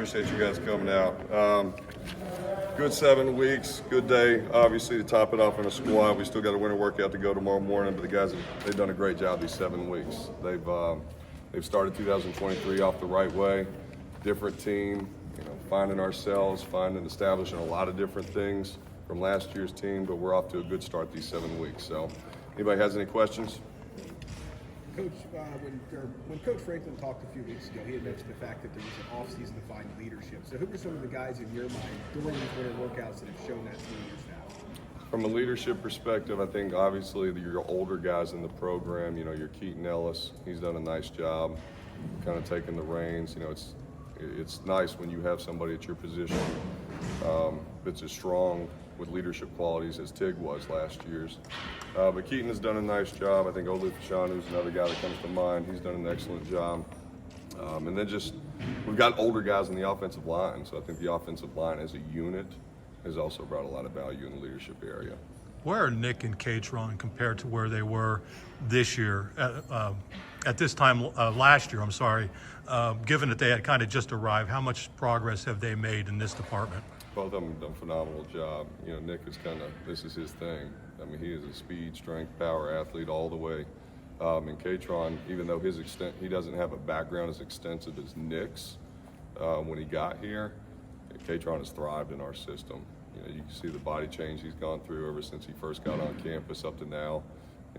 Appreciate you guys coming out. Good 7 weeks, good day, obviously, to top it off in a squad. We still got a winter workout to go tomorrow morning, but the guys, they've done a great job these 7 weeks. They've started 2023 off the right way, different team, finding ourselves, establishing a lot of different things from last year's team, but we're off to a good start these 7 weeks. So, anybody has any questions? Coach, when Coach Franklin talked a few weeks ago, he had mentioned the fact that there was an off-season to find leadership. So who are some of the guys in your mind during these winter workouts that have shown that to your staff? From a leadership perspective, I think obviously your older guys in the program, your Keaton Ellis, he's done a nice job kind of taking the reins. It's nice when you have somebody at your position that's as strong with leadership qualities as Tig was last year's. But Keaton has done a nice job. I think Olu Fashanu's another guy that comes to mind. He's done an excellent job. And then we've got older guys in the offensive line. So I think the offensive line as a unit has also brought a lot of value in the leadership area. Where are Nick and Catron compared to where they were this year, at this time last year, given that they had kind of just arrived? How much progress have they made in this department? Both of them have done a phenomenal job. Nick is this is his thing. I mean, he is a speed, strength, power athlete all the way. And Catron, even though he doesn't have a background as extensive as Nick's when he got here, Catron has thrived in our system. You can see the body change he's gone through ever since he first got on campus up to now.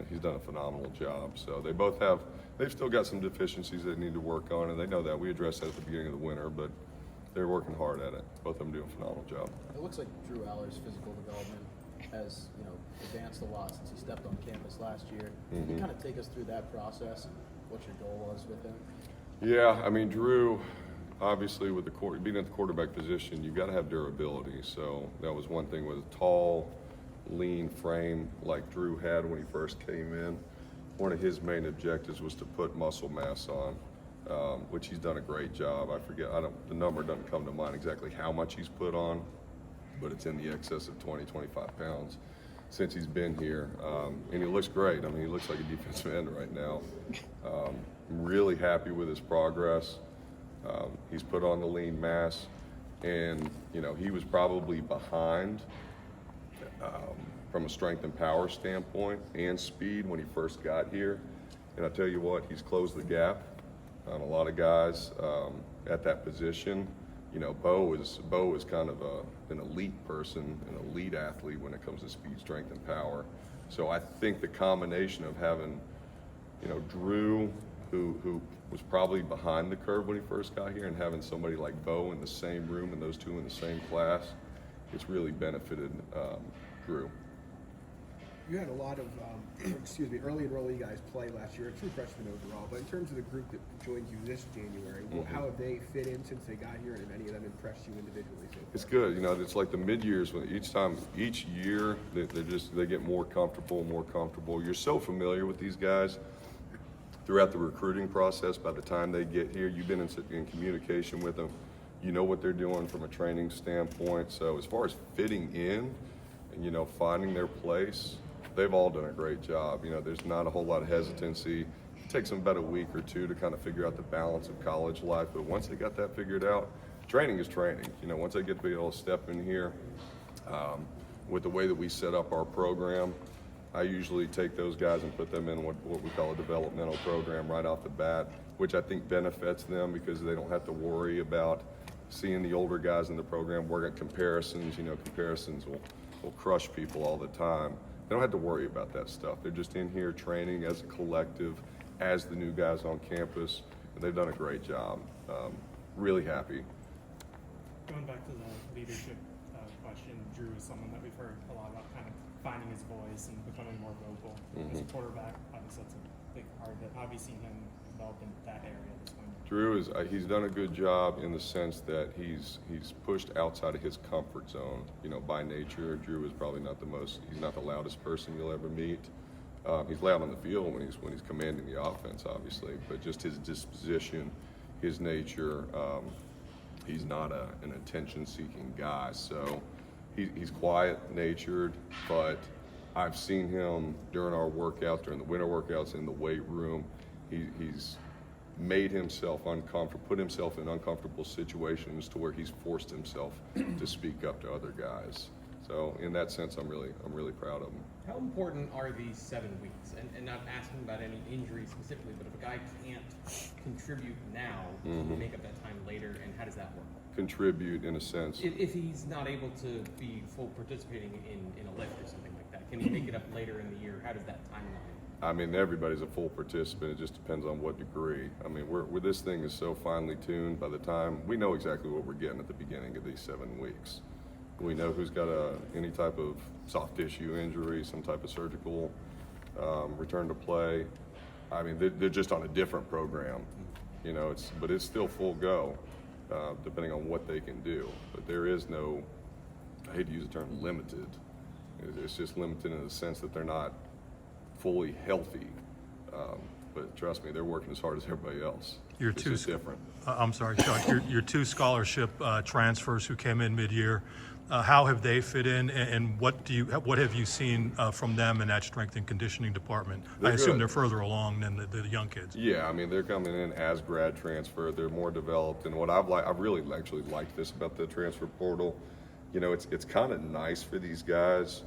He's done a phenomenal job. So they've still got some deficiencies they need to work on, and they know that. We addressed that at the beginning of the winter, but they're working hard at it. Both of them do a phenomenal job. It looks like Drew Allar's physical development has, advanced a lot since he stepped on campus last year. Can you kind of take us through that process and what your goal was with him? Yeah, I mean, Drew, obviously with being at the quarterback position, you've got to have durability. So that was one thing with a tall, lean frame like Drew had when he first came in. One of his main objectives was to put muscle mass on. Which he's done a great job. The number doesn't come to mind exactly how much he's put on, but it's in the excess of 20, 25 pounds since he's been here. And he looks great. I mean, he looks like a defensive end right now. I'm really happy with his progress. He's put on the lean mass, and, he was probably behind from a strength and power standpoint and speed when he first got here. And I tell you what, he's closed the gap on a lot of guys at that position. Bo is kind of an elite person, an elite athlete when it comes to speed, strength, and power. So I think the combination of having, Drew, who was probably behind the curve when he first got here, and having somebody like Bo in the same room and those two in the same class, it's really benefited Drew. You had a lot of, early enrollee guys play last year, a true freshman overall. But in terms of the group that joined you this January, how have they fit in since they got here, and have any of them impressed you individually so far? It's good. It's like the mid-years when each year they get more comfortable. You're so familiar with these guys throughout the recruiting process. By the time they get here, you've been in communication with them. You know what they're doing from a training standpoint. So as far as fitting in and finding their place, they've all done a great job. There's not a whole lot of hesitancy. It takes them about a week or two to kind of figure out the balance of college life. But once they got that figured out, training is training. Once they get to be able to step in here, with the way that we set up our program, I usually take those guys and put them in what we call a developmental program right off the bat, which I think benefits them because they don't have to worry about seeing the older guys in the program work at comparisons. Comparisons will crush people all the time. They don't have to worry about that stuff. They're just in here training as a collective, as the new guys on campus, and they've done a great job. Really happy. Going back to the leadership question, Drew is someone that we've heard a lot about, kind of finding his voice and becoming more vocal. As a quarterback, obviously that's a big part of it. How have you seen him develop in that area this winter? Drew he's done a good job in the sense that he's pushed outside of his comfort zone. By nature, Drew is probably he's not the loudest person you'll ever meet. He's loud on the field when he's commanding the offense, obviously, but just his disposition, his nature, he's not an attention-seeking guy. So he's quiet-natured, but I've seen him during our workouts, during the winter workouts in the weight room. He's made himself uncomfortable, put himself in uncomfortable situations to where he's forced himself to speak up to other guys. So in that sense, I'm really proud of him. How important are these 7 weeks? And not asking about any injuries specifically, but if a guy can't contribute now, can he make up that time later, and how does that work? Contribute in a sense. If he's not able to be full participating in a lift or something like that, can he make it up later in the year? How does that timeline? I mean, everybody's a full participant. It just depends on what degree. I mean, this thing is so finely tuned. By the time we know exactly what we're getting at the beginning of these 7 weeks, we know who's got any type of soft tissue injury, some type of surgical return to play. I mean, they're just on a different program, you know. But it's still full go, depending on what they can do. But there is no, I hate to use the term limited. It's just limited in the sense that they're not fully healthy. But trust me, they're working as hard as everybody else. It's just different. I'm sorry, Chuck. Your 2 scholarship transfers who came in mid-year. How have they fit in, and what have you seen from them in that strength and conditioning department? I assume good. they're further along than the young kids. Yeah, I mean, they're coming in as grad transfer. They're more developed, and what I've really actually liked this about the transfer portal. You know, it's kind of nice for these guys.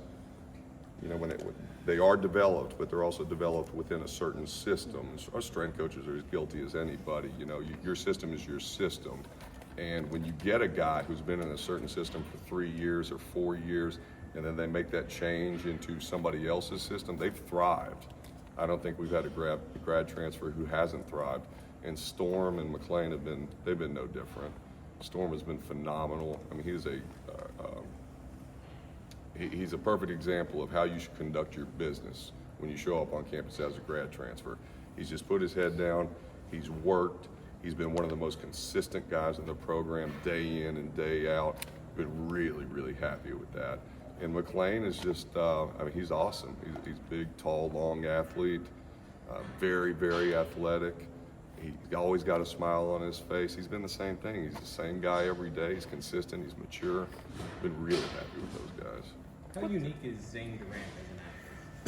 You know, when they are developed, but they're also developed within a certain system. Our strength coaches are as guilty as anybody. You know, your system is your system. And when you get a guy who's been in a certain system for 3 years or 4 years, and then they make that change into somebody else's system, they've thrived. I don't think we've had a grad transfer who hasn't thrived. And Storm and McLean they've been no different. Storm has been phenomenal. I mean, he's a perfect example of how you should conduct your business when you show up on campus as a grad transfer. He's just put his head down, he's worked, he's been one of the most consistent guys in the program day in and day out. Been really, really happy with that. And McLean is just, I mean, he's awesome. He's big, tall, long athlete, very, very athletic. He's always got a smile on his face. He's been the same thing. He's the same guy every day. He's consistent, he's mature. Been really happy with those guys. How unique is Zane Durant as an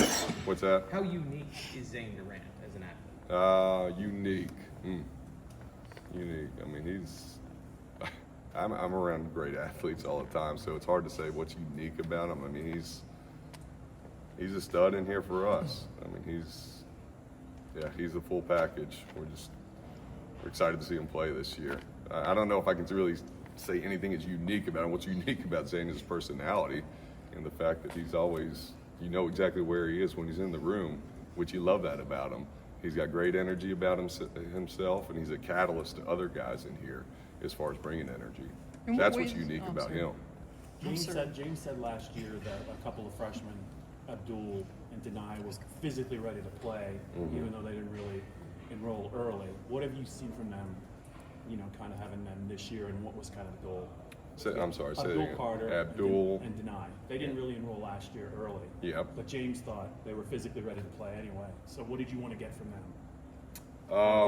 athlete? What's that? How unique is Zane Durant as an athlete? Unique. Unique. I mean, I'm around great athletes all the time, so it's hard to say what's unique about him. I mean, he's a stud in here for us. I mean, he's a full package. We're excited to see him play this year. I don't know if I can really say anything is unique about him. What's unique about Zane is his personality and the fact that he's always, you know exactly where he is when he's in the room, which you love that about him. He's got great energy about himself, and he's a catalyst to other guys in here as far as bringing energy. That's what's unique about him. James said last year that a couple of freshmen, Abdul and Denai, was physically ready to play, even though they didn't really enroll early. What have you seen from them, you know, kind of having them this year, and what was kind of the goal? I'm sorry, say Abdul it again. Carter Abdul and Denai. They didn't really enroll last year early. Yep. But James thought they were physically ready to play anyway. So what did you want to get from them?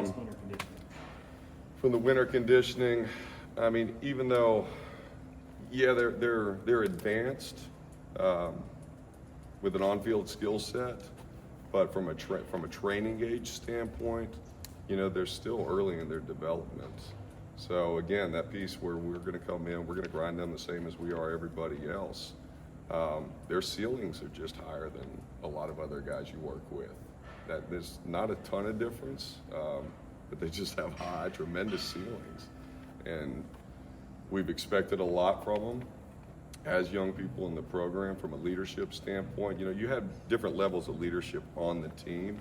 This winter conditioning? From the winter conditioning, I mean, even though, yeah, they're advanced with an on-field skill set, but from a training age standpoint, you know, they're still early in their development. So again, that piece where we're going to come in, we're going to grind them the same as we are everybody else. Their ceilings are just higher than a lot of other guys you work with. That there's not a ton of difference, but they just have high, tremendous ceilings. And we've expected a lot from them as young people in the program from a leadership standpoint. You know, you have different levels of leadership on the team,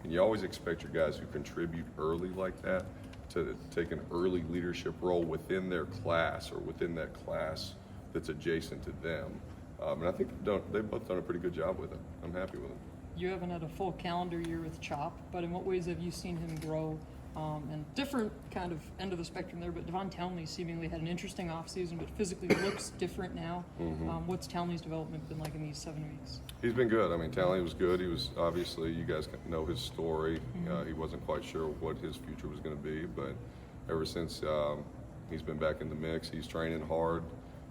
and you always expect your guys who contribute early like that to take an early leadership role within their class or within that class that's adjacent to them. And I think they've both done a pretty good job with it. I'm happy with them. You haven't had a full calendar year with Chop, but in what ways have you seen him grow? And different kind of end of the spectrum there, but Devon Townley seemingly had an interesting offseason, but physically looks different now. What's Townley's development been like in these 7 weeks? He's been good. I mean, Townley was good. He was obviously, you guys know his story. He wasn't quite sure what his future was going to be, but ever since he's been back in the mix, he's training hard.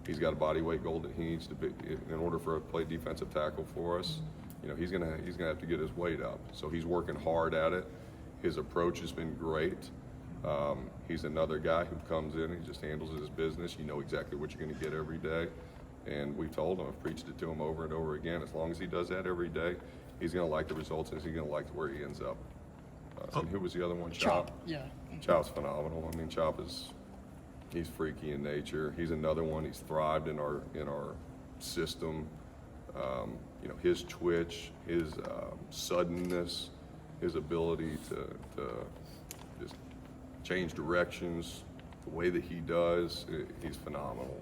He's got a body weight goal that he needs to be in order to play defensive tackle for us. You know, he's gonna have to get his weight up. So he's working hard at it. His approach has been great. He's another guy who comes in, he just handles his business. You know exactly what you're going to get every day. And we've told him, I've preached it to him over and over again, as long as he does that every day, he's going to like the results and he's going to like where he ends up. And who was the other one? Chop, yeah. Chop's phenomenal. I mean, he's freaky in nature. He's another one. He's thrived in our system. You know, his twitch, his suddenness, his ability to just change directions, the way that he does, he's phenomenal.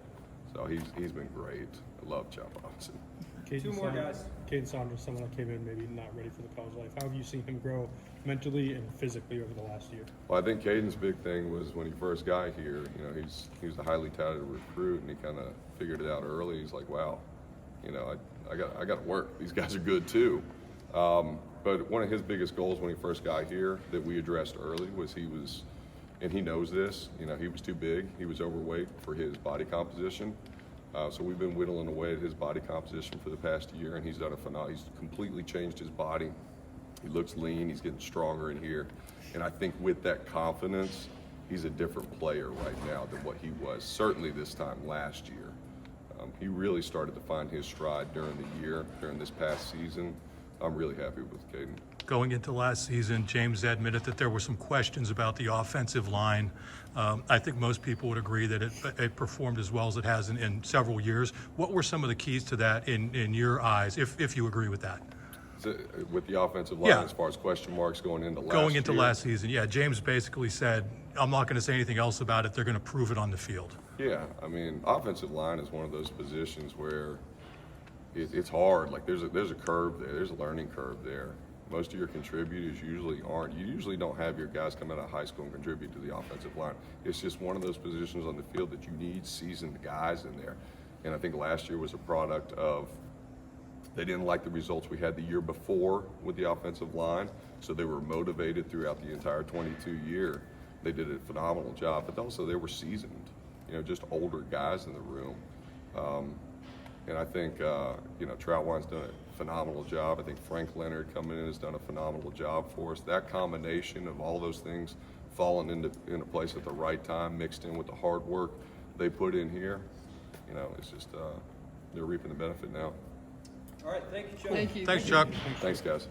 So he's been great. I love Chop Robinson. Two more guys. Caden Saunders, someone that came in maybe not ready for the college life. How have you seen him grow mentally and physically over the last year? Well, I think Caden's big thing was when he first got here. You know, he was a highly touted recruit, and he kind of figured it out early. He's like, wow, you know, I got to work. These guys are good too. But one of his biggest goals when he first got here that we addressed early was and he knows this. You know, he was too big. He was overweight for his body composition. So we've been whittling away at his body composition for the past year, and he's done a phenomenal. He's completely changed his body. He looks lean. He's getting stronger in here, and I think with that confidence, he's a different player right now than what he was certainly this time last year. He really started to find his stride during the year, during this past season. I'm really happy with Caden. Going into last season, James admitted that there were some questions about the offensive line. I think most people would agree that it performed as well as it has in several years. What were some of the keys to that in your eyes, if you agree with that? With the offensive line, Yeah. as far as question marks going into Last season, yeah. James basically said, I'm not going to say anything else about it. They're going to prove it on the field. Yeah, I mean, offensive line is one of those positions where it's hard. Like there's a curve there. There's a learning curve there. Most of your contributors usually aren't. You usually don't have your guys come out of high school and contribute to the offensive line. It's just one of those positions on the field that you need seasoned guys in there. And I think last year was a product of they didn't like the results we had the year before with the offensive line, so they were motivated throughout the entire 22 year. They did a phenomenal job, but also they were seasoned, you know, just older guys in the room. And I think, you know, Troutwine's done a phenomenal job. I think Frank Leonard coming in has done a phenomenal job for us. That combination of all those things falling into place at the right time, mixed in with the hard work they put in here, you know, it's just, they're reaping the benefit now. All right, thank you, Chuck. Thank you. Thanks, Chuck. Thanks, guys.